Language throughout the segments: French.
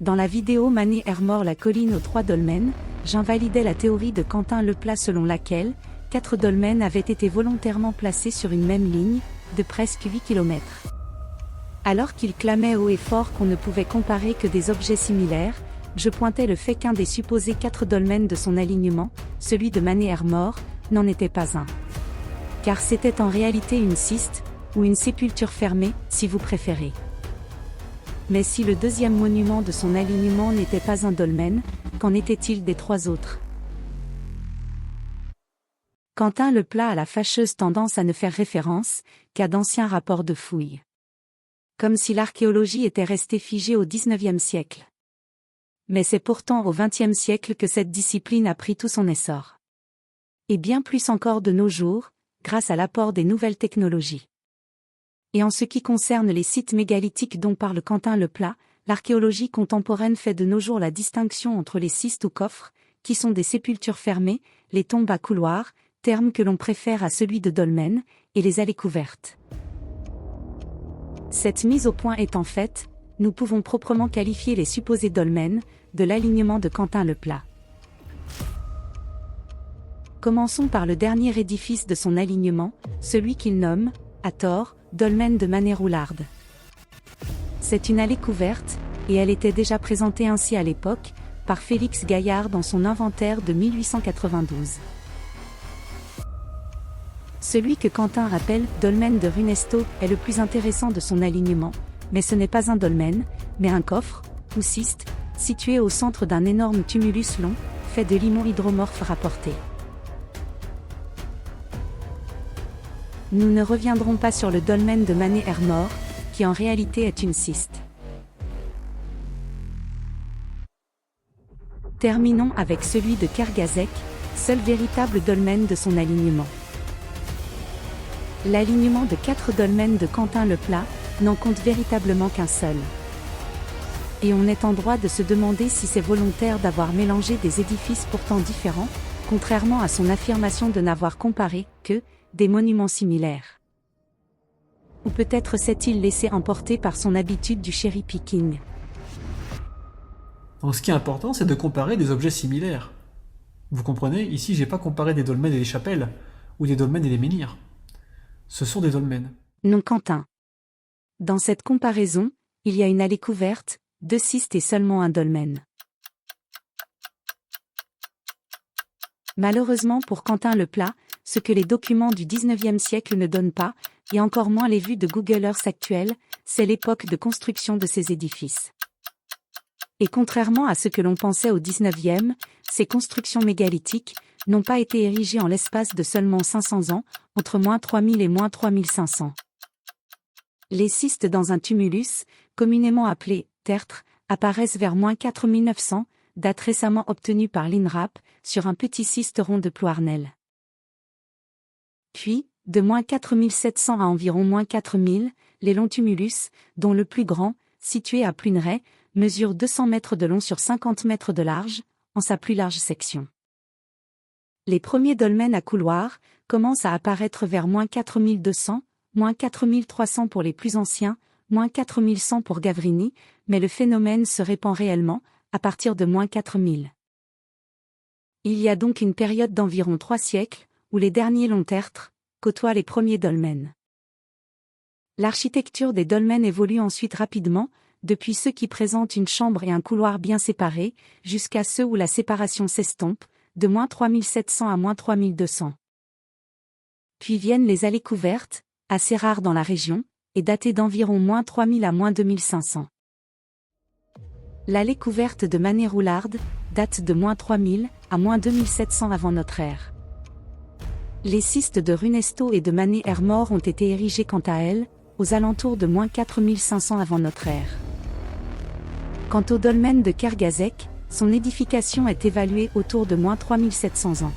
Dans la vidéo Manet-Hermort la colline aux 3 dolmens, j'invalidais la théorie de Quentin Leplat selon laquelle 4 dolmens avaient été volontairement placés sur une même ligne, de presque 8 km. Alors qu'il clamait haut et fort qu'on ne pouvait comparer que des objets similaires, je pointais le fait qu'un des supposés 4 dolmens de son alignement, celui de Manet-Hermort, n'en était pas un. Car c'était en réalité une cyste, ou une sépulture fermée, si vous préférez. Mais si le deuxième monument de son alignement n'était pas un dolmen, qu'en était-il des 3 autres? Quentin Leplat a la fâcheuse tendance à ne faire référence qu'à d'anciens rapports de fouilles. Comme si l'archéologie était restée figée au XIXe siècle. Mais c'est pourtant au XXe siècle que cette discipline a pris tout son essor. Et bien plus encore de nos jours, grâce à l'apport des nouvelles technologies. Et en ce qui concerne les sites mégalithiques dont parle Quentin Leplat, l'archéologie contemporaine fait de nos jours la distinction entre les cystes ou coffres, qui sont des sépultures fermées, les tombes à couloirs, terme que l'on préfère à celui de dolmen, et les allées couvertes. Cette mise au point étant faite, nous pouvons proprement qualifier les supposés dolmens de l'alignement de Quentin Leplat. Commençons par le dernier édifice de son alignement, celui qu'il nomme, à tort, dolmen de Manet-Roularde. C'est une allée couverte, et elle était déjà présentée ainsi à l'époque, par Félix Gaillard dans son inventaire de 1892. Celui que Quentin appelle dolmen de Runesto est le plus intéressant de son alignement, mais ce n'est pas un dolmen, mais un coffre, ou cyste, situé au centre d'un énorme tumulus long, fait de limons hydromorphes rapportés. Nous ne reviendrons pas sur le dolmen de Manet-Hermort, qui en réalité est une cyste. Terminons avec celui de Kergazec, seul véritable dolmen de son alignement. L'alignement de 4 dolmens de Quentin Leplat n'en compte véritablement qu'un seul. Et on est en droit de se demander si c'est volontaire d'avoir mélangé des édifices pourtant différents, contrairement à son affirmation de n'avoir comparé que des monuments similaires. Ou peut-être s'est-il laissé emporter par son habitude du cherry picking. Donc ce qui est important, c'est de comparer des objets similaires. Vous comprenez, ici j'ai pas comparé des dolmens et des chapelles, ou des dolmens et des menhirs. Ce sont des dolmens. Non Quentin. Dans cette comparaison, il y a une allée couverte, 2 cystes et seulement un dolmen. Malheureusement pour Quentin Leplat, ce que les documents du XIXe siècle ne donnent pas, et encore moins les vues de Google Earth actuelles, c'est l'époque de construction de ces édifices. Et contrairement à ce que l'on pensait au XIXe, ces constructions mégalithiques n'ont pas été érigées en l'espace de seulement 500 ans, entre moins 3000 et moins 3500. Les cystes dans un tumulus, communément appelés tertres, apparaissent vers moins 4900, date récemment obtenue par l'INRAP, sur un petit cyste rond de Ploarnel. Puis, de moins 4700 à environ moins 4000, les longs tumulus, dont le plus grand, situé à Pluneray, mesure 200 mètres de long sur 50 mètres de large, en sa plus large section. Les premiers dolmens à couloir commencent à apparaître vers moins 4200, moins 4300 pour les plus anciens, moins 4100 pour Gavrini, mais le phénomène se répand réellement, à partir de moins 4000. Il y a donc une période d'environ 3 siècles, où les derniers longs tertres côtoient les premiers dolmens. L'architecture des dolmens évolue ensuite rapidement, depuis ceux qui présentent une chambre et un couloir bien séparés, jusqu'à ceux où la séparation s'estompe, de moins 3700 à moins 3200. Puis viennent les allées couvertes, assez rares dans la région, et datées d'environ moins 3000 à moins 2500. L'allée couverte de Manet-Roularde date de moins 3000 à moins 2700 avant notre ère. Les cystes de Runesto et de Manet-Hermort ont été érigés quant à elles, aux alentours de moins 4500 avant notre ère. Quant au dolmen de Kergazec, son édification est évaluée autour de moins 3700 ans.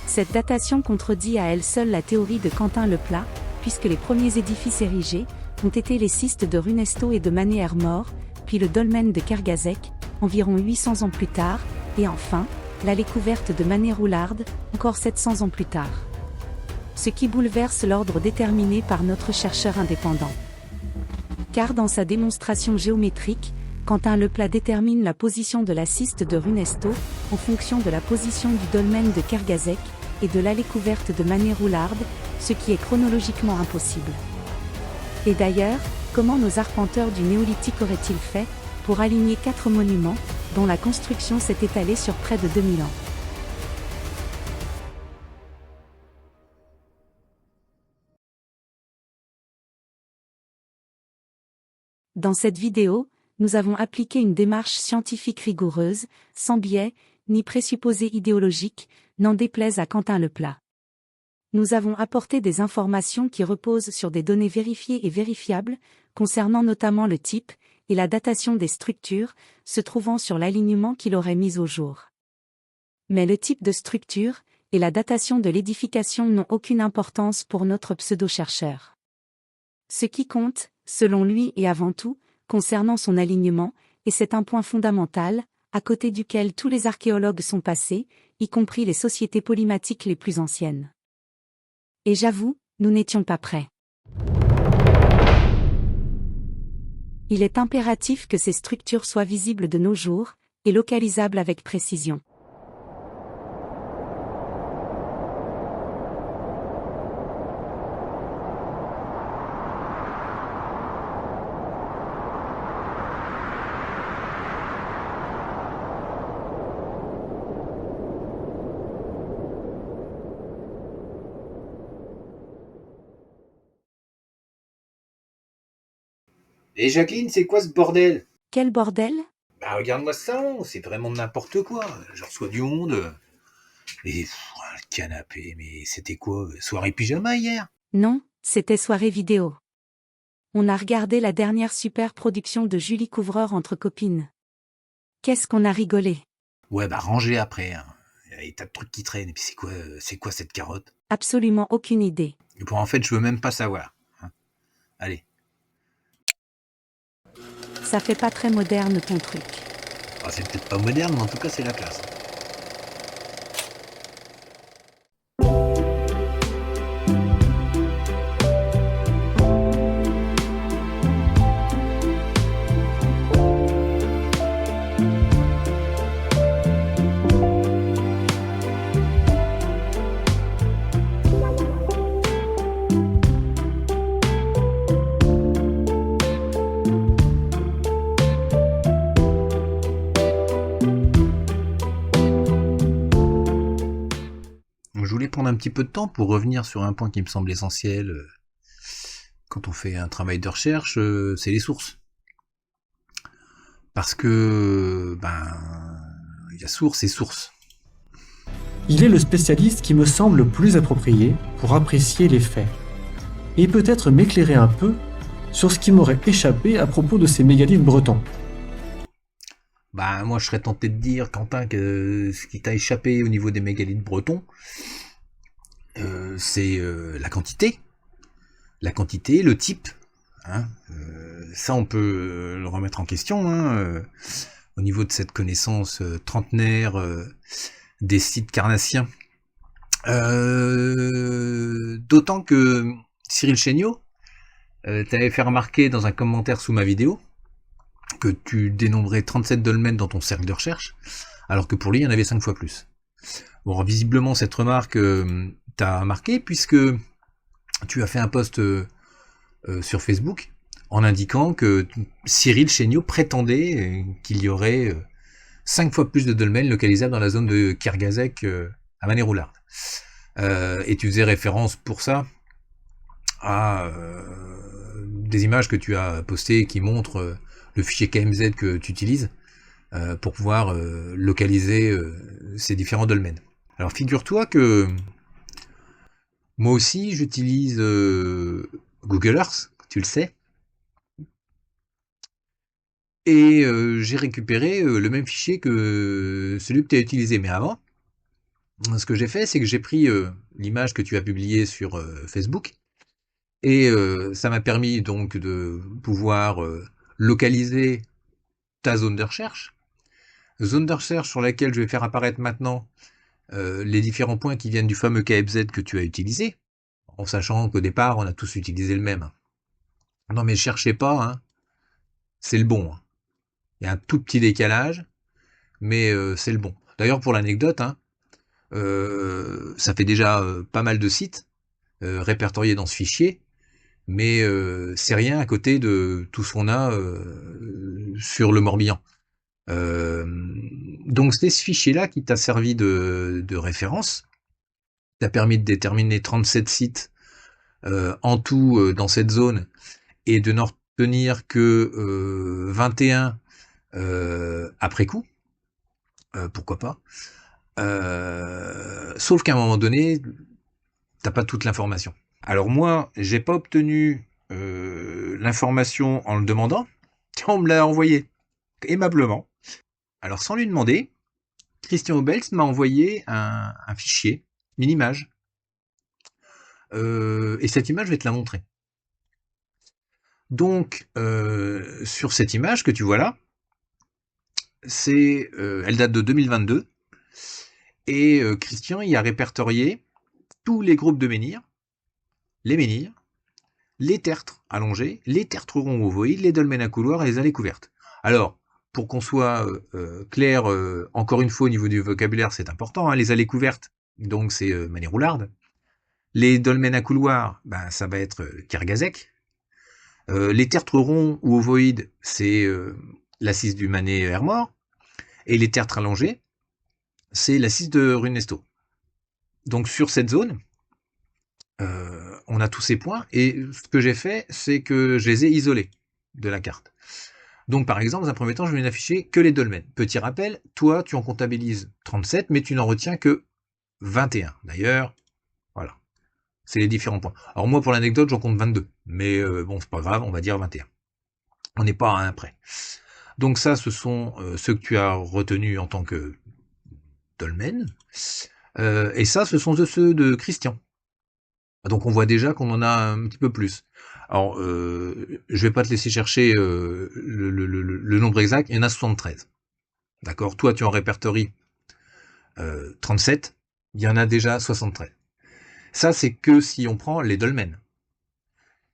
Cette datation contredit à elle seule la théorie de Quentin Leplat, puisque les premiers édifices érigés ont été les cystes de Runesto et de Manet-Hermort, puis le dolmen de Kergazec, environ 800 ans plus tard, et enfin, l'allée couverte de Manet-Roularde, encore 700 ans plus tard. Ce qui bouleverse l'ordre déterminé par notre chercheur indépendant. Car dans sa démonstration géométrique, Quentin Leplat détermine la position de la ciste de Runesto, en fonction de la position du dolmen de Kergazec, et de l'allée couverte de Mané-Roularde, ce qui est chronologiquement impossible. Et d'ailleurs, comment nos arpenteurs du néolithique auraient-ils fait, pour aligner 4 monuments, dont la construction s'est étalée sur près de 2000 ans? Dans cette vidéo, nous avons appliqué une démarche scientifique rigoureuse, sans biais, ni présupposés idéologiques, n'en déplaise à Quentin Leplat. Nous avons apporté des informations qui reposent sur des données vérifiées et vérifiables, concernant notamment le type, et la datation des structures, se trouvant sur l'alignement qu'il aurait mis au jour. Mais le type de structure, et la datation de l'édification n'ont aucune importance pour notre pseudo-chercheur. Ce qui compte, selon lui et avant tout, concernant son alignement, et c'est un point fondamental, à côté duquel tous les archéologues sont passés, y compris les sociétés polymathiques les plus anciennes. Et j'avoue, nous n'étions pas prêts. Il est impératif que ces structures soient visibles de nos jours, et localisables avec précision. Et Jacqueline, c'est quoi ce bordel? Quel bordel? Bah regarde-moi ce salon, c'est vraiment n'importe quoi. Je reçois du monde. Et le canapé, mais c'était quoi? Soirée pyjama hier? Non, c'était soirée vidéo. On a regardé la dernière super production de Julie Couvreur entre copines. Qu'est-ce qu'on a rigolé? Ouais, bah rangez après. Hein. Il y a des tas de trucs qui traînent. Et puis c'est quoi cette carotte? Absolument aucune idée. Et pour en fait, je veux même pas savoir. Hein. Allez. Ça fait pas très moderne ton truc. Ah, c'est peut-être pas moderne, mais en tout cas, c'est la classe. Je voulais prendre un petit peu de temps pour revenir sur un point qui me semble essentiel quand on fait un travail de recherche, c'est les sources. Parce que, il y a source et source. Il est le spécialiste qui me semble le plus approprié pour apprécier les faits. Et peut-être m'éclairer un peu sur ce qui m'aurait échappé à propos de ces mégalithes bretons. Moi je serais tenté de dire, Quentin, que ce qui t'a échappé au niveau des mégalithes bretons, c'est la quantité, le type. Hein, ça on peut le remettre en question, hein, au niveau de cette connaissance trentenaire des sites carnassiens. D'autant que Cyril Chéniaud t'avait fait remarquer dans un commentaire sous ma vidéo que tu dénombrais 37 dolmens dans ton cercle de recherche, alors que pour lui, il y en avait 5 fois plus. Bon, visiblement, cette remarque t'a marqué, puisque tu as fait un post sur Facebook en indiquant que Cyril Chéniaud prétendait qu'il y aurait 5 fois plus de dolmens localisables dans la zone de Kergazec à Mané-Roularde. Et tu faisais référence pour ça à des images que tu as postées qui montrent le fichier KMZ que tu utilises pour pouvoir localiser ces différents dolmens. Alors figure-toi que moi aussi j'utilise Google Earth, tu le sais, et j'ai récupéré le même fichier que celui que tu as utilisé. Mais avant, ce que j'ai fait, c'est que j'ai pris l'image que tu as publiée sur Facebook, et ça m'a permis donc de pouvoir localiser ta zone de recherche sur laquelle je vais faire apparaître maintenant les différents points qui viennent du fameux KFZ que tu as utilisé, en sachant qu'au départ on a tous utilisé le même. Non mais cherchez pas, hein. C'est le bon. Hein. Il y a un tout petit décalage, mais c'est le bon. D'ailleurs, pour l'anecdote, hein, ça fait déjà pas mal de sites répertoriés dans ce fichier, mais c'est rien à côté de tout ce qu'on a sur le Morbihan. Donc c'est ce fichier-là qui t'a servi de référence, t'a permis de déterminer 37 sites en tout dans cette zone, et de n'en retenir que 21 après coup, pourquoi pas. Sauf qu'à un moment donné, t'as pas toute l'information. Alors moi, j'ai pas obtenu l'information en le demandant. On me l'a envoyé aimablement. Alors sans lui demander, Christian Obelz m'a envoyé un fichier, une image. Et cette image, je vais te la montrer. Donc, sur cette image que tu vois là, elle date de 2022, et Christian y a répertorié tous les groupes de menhirs, les tertres allongés, les tertres ronds ovoïdes, les dolmens à couloir et les allées couvertes. Alors, pour qu'on soit clair, encore une fois au niveau du vocabulaire, c'est important, hein, les allées couvertes, donc c'est Manet Roularde. Les dolmens à couloir, ça va être Kergazek. Les tertres ronds ou ovoïdes, c'est l'assise du Manet Hermort. Et les tertres allongés, c'est l'assise de Runesto. Donc sur cette zone, on a tous ces points, et ce que j'ai fait, c'est que je les ai isolés de la carte. Donc par exemple, dans un premier temps, je vais n'afficher que les dolmens. Petit rappel, toi, tu en comptabilises 37, mais tu n'en retiens que 21. D'ailleurs, voilà, c'est les différents points. Alors moi, pour l'anecdote, j'en compte 22, mais bon, c'est pas grave, on va dire 21. On n'est pas à un près. Donc ça, ce sont ceux que tu as retenus en tant que dolmen, et ça, ce sont ceux de Christian. Donc on voit déjà qu'on en a un petit peu plus. Alors, je vais pas te laisser chercher le nombre exact, il y en a 73. D'accord? Toi, tu en répertories 37, il y en a déjà 73. Ça, c'est que si on prend les dolmens.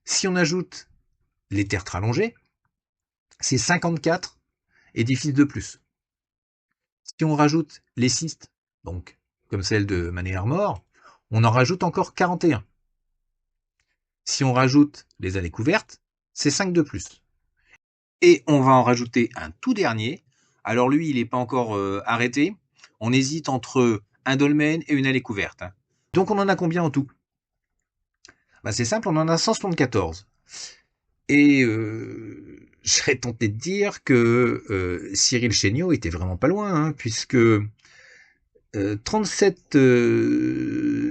Si on ajoute les tertres allongés, c'est 54 édifices de plus. Si on rajoute les cystes, donc comme celle de Manet Hermort, on en rajoute encore 41. Si on rajoute les allées couvertes, c'est 5 de plus. Et on va en rajouter un tout dernier. Alors lui, il n'est pas encore arrêté. On hésite entre un dolmen et une allée couverte. Donc on en a combien en tout? C'est simple, on en a 174. Et je serais tenté de dire que Cyril Chéniaud était vraiment pas loin, hein, puisque 37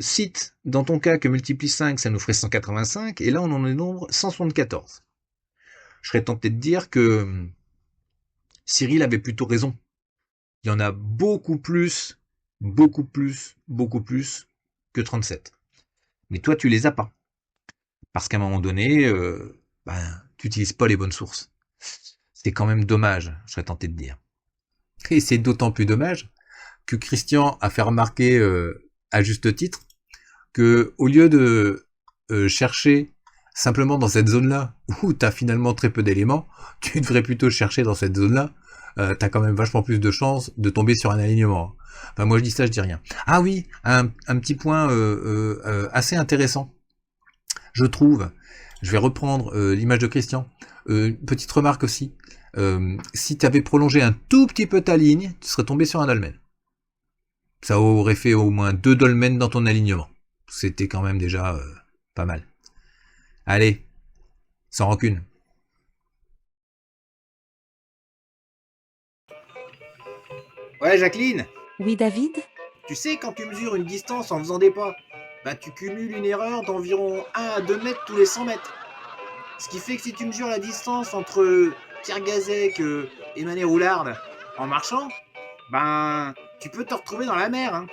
sites, dans ton cas, que multiplie 5, ça nous ferait 185, et là on en est nombre 174. Je serais tenté de dire que Cyril avait plutôt raison. Il y en a beaucoup plus que 37. Mais toi, tu les as pas. Parce qu'à un moment donné, tu n'utilises pas les bonnes sources. C'est quand même dommage, je serais tenté de dire. Et c'est d'autant plus dommage que Christian a fait remarquer, à juste titre, que au lieu de chercher simplement dans cette zone-là, où tu as finalement très peu d'éléments, tu devrais plutôt chercher dans cette zone-là, t'as quand même vachement plus de chances de tomber sur un alignement. Enfin, moi je dis ça, je dis rien. Ah oui, un petit point assez intéressant, je trouve. Je vais reprendre l'image de Christian. Petite remarque aussi. Si tu avais prolongé un tout petit peu ta ligne, tu serais tombé sur un dolmen. Ça aurait fait au moins 2 dolmens dans ton alignement. C'était quand même déjà pas mal. Allez, sans rancune. Ouais, Jacqueline, Oui, David? tu sais, quand tu mesures une distance en faisant des pas, tu cumules une erreur d'environ 1 à 2 mètres tous les 100 mètres. Ce qui fait que si tu mesures la distance entre Kergazek et Manet Roularde en marchant, tu peux te retrouver dans la mer, hein.